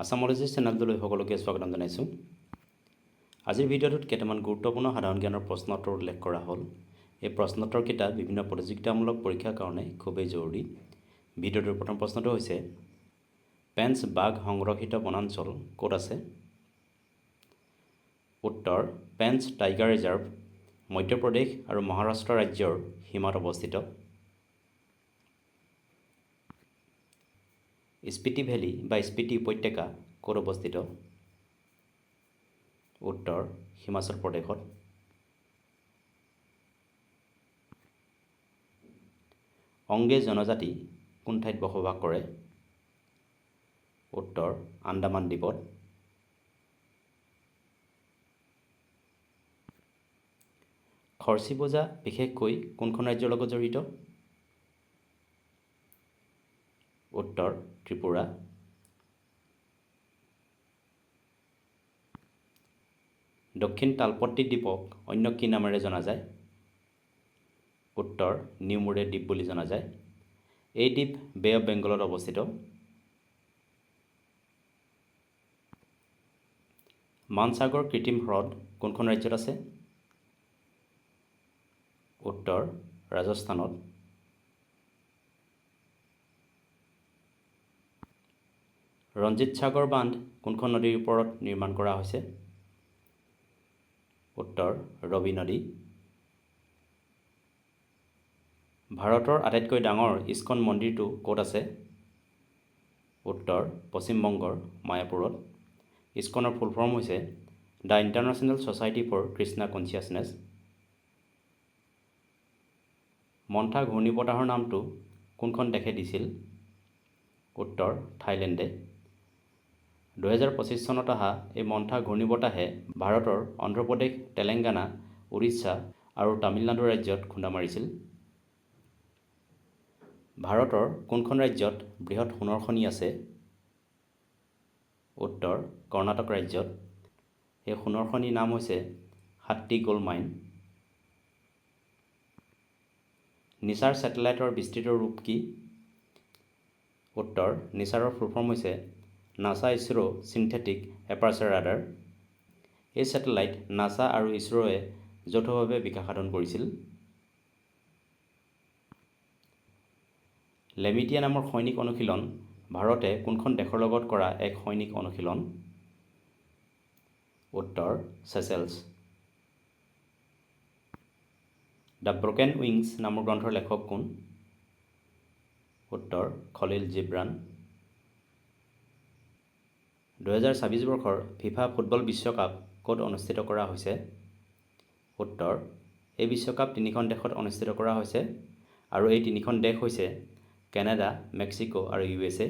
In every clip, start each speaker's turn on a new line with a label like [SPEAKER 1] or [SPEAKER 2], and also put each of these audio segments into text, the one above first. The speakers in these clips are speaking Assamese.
[SPEAKER 1] আসামোলজি চেনেলটোলৈ সকলোকে স্বাগতম জনাইছোঁ। আজিৰ ভিডিঅ'টোত কেইটামান গুৰুত্বপূৰ্ণ সাধাৰণ জ্ঞানৰ প্ৰশ্নোত্তৰ উল্লেখ কৰা হ'ল। এই প্ৰশ্নোত্তৰকেইটা বিভিন্ন প্ৰতিযোগিতামূলক পৰীক্ষাৰ কাৰণে খুবেই জৰুৰী। ভিডিঅ'টোৰ প্ৰথম প্ৰশ্নটো হৈছে, পেঞ্চ বাঘ সংৰক্ষিত বনাঞ্চল ক'ত আছে? উত্তৰ, পেঞ্চ টাইগাৰ ৰিজাৰ্ভ মধ্যপ্ৰদেশ আৰু মহাৰাষ্ট্ৰ ৰাজ্যৰ সীমাত অৱস্থিত। স্পিতি ভেলী বা স্পিতি উপত্যকা ক'ত অৱস্থিত? উত্তৰ, হিমাচল প্ৰদেশত। অংগে জনজাতি কোন ঠাইত বসবাস কৰে? উত্তৰ, আন্দামান দ্বীপত। খৰচী পূজা বিশেষকৈ কোনখন ৰাজ্যৰ লগত জড়িত? উত্তৰ, ত্ৰিপুৰা। দক্ষিণ তালপট্টি দ্বীপক অন্য কি নামেৰে জনা যায়? উত্তৰ, নিউমুৰে দ্বীপ বুলি জনা যায়। এই দ্বীপ বে অফ বেংগলত অৱস্থিত। মানসাগৰ কৃত্ৰিম হ্ৰদ কোনখন ৰাজ্যত আছে? উত্তৰ, ৰাজস্থানত। ৰঞ্জিত সাগৰ বান্ধ কোনখন নদীৰ ওপৰত নিৰ্মাণ কৰা হৈছে? উত্তৰ, ৰবি নদী। ভাৰতৰ আটাইতকৈ ডাঙৰ ইস্কন মন্দিৰটো ক'ত আছে? উত্তৰ, পশ্চিমবংগৰ মায়াপুৰত। ইস্কনৰ ফুল ফৰ্ম হৈছে the international society for Krishna consciousness. Montha ঘূৰ্ণীবতাহৰ নামটো কোনখন দেশে দিছিল? উত্তৰ, থাইলেণ্ডে। 2025 চনত অহা এই মন্থা ঘূৰ্ণীবতাহে ভাৰতৰ অন্ধ্ৰপ্ৰদেশ, তেলেংগানা, উৰিষ্যা আৰু তামিলনাডু ৰাজ্যত খুন্দা মাৰিছিল। ভাৰতৰ কোনখন ৰাজ্যত বৃহৎ সোণৰ খনি আছে? উত্তৰ, কৰ্ণাটক ৰাজ্যত। এই সোণৰ খনিৰ নাম হৈছে হাট্টি গ'ল্ড মাইন। নিচাৰ ছেটেলাইটৰ বিস্তৃত ৰূপ কি? উত্তৰ, নিচাৰৰ ফুল ফৰ্ম হৈছে নাছা ইছৰো চিন্থেটিক এপাৰ্চাৰ ৰাডাৰ। এই ছেটেলাইট নাছা আৰু ইছৰোৱে যৌথভাৱে বিকাশ সাধন কৰিছিল। লেমিটিয়া নামৰ সৈনিক অনুশীলন ভাৰতে কোনখন দেশৰ লগত কৰা এক সৈনিক অনুশীলন? উত্তৰ, চেচেলছ। দ্য ব্ৰকেন উইংছ নামৰ গ্ৰন্থৰ লেখক কোন? উত্তৰ, খলিল জিব্ৰান। 2026 বৰ্ষৰ ফিফা ফুটবল বিশ্বকাপ ক'ত অনুষ্ঠিত কৰা হৈছে? উত্তৰ, এই বিশ্বকাপ 3খন দেশত অনুষ্ঠিত কৰা হৈছে আৰু এই 3খন দেশ হৈছে কেনেডা, মেক্সিকো আৰু USA।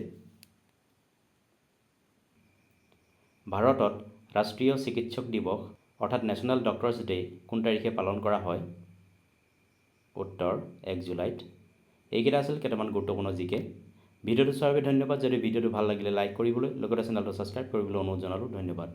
[SPEAKER 1] ভাৰতত ৰাষ্ট্ৰীয় চিকিৎসক দিৱস অৰ্থাৎ নেশ্যনেল ডক্টৰ্ছ ডে কোন তাৰিখে পালন কৰা হয়? উত্তৰ, 1 জুলাইত। এইকেইটা আছিল কেইটামান গুৰুত্বপূৰ্ণ জিকে। ভিডিঅ'টো চোৱাৰ বাবে ধন্যবাদ। যদি ভিডিঅ'টো ভাল লাগিলে লাইক কৰিবলৈ, লগতে চেনেলটো ছাবস্ক্ৰাইব কৰিবলৈ অনুৰোধ জনালোঁ। ধন্যবাদ।